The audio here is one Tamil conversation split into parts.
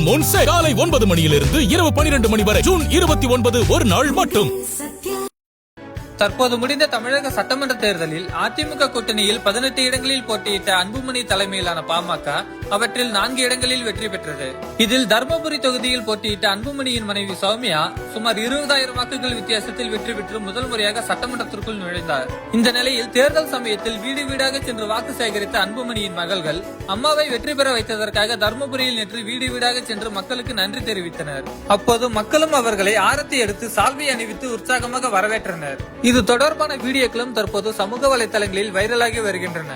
மூன் காலை 9 மணியிலிருந்து இரவு 12 மணி வரை ஜூன் 29 ஒரு நாள் மட்டும். தற்போது முடிந்த தமிழக சட்டமன்ற தேர்தலில் அதிமுக கூட்டணியில் 18 இடங்களில் போட்டியிட்ட அன்புமணி தலைமையிலான பாமக அவற்றில் 4 இடங்களில் வெற்றி பெற்றது. இதில் தர்மபுரி தொகுதியில் போட்டியிட்ட அன்புமணியின் மனைவி சௌமியா சுமார் 20,000 வாக்குகள் வித்தியாசத்தில் வெற்றி பெற்று முதல் முறையாக சட்டமன்றத்திற்குள் நுழைந்தார். இந்த நிலையில் தேர்தல் சமயத்தில் வீடு வீடாக சென்று வாக்கு சேகரித்த அன்புமணியின் மகள்கள் அம்மாவை வெற்றி பெற வைத்ததற்காக தர்மபுரியில் நேற்று வீடு வீடாக சென்று மக்களுக்கு நன்றி தெரிவித்தனர். அப்போது மக்களும் அவர்களை ஆரத்தி எடுத்து சால்வை அணிவித்து உற்சாகமாக வரவேற்றனர். இது தொடர்பான வீடியோக்களும் தற்போது சமூக வலைதளங்களில் வைரலாகி வருகின்றன.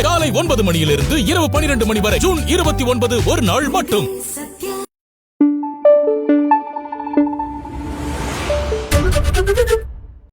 காலை 9 மணியிலிருந்து இரவு 12 மணி வரை ஜூன் 29 ஒரு நாள் மட்டும்.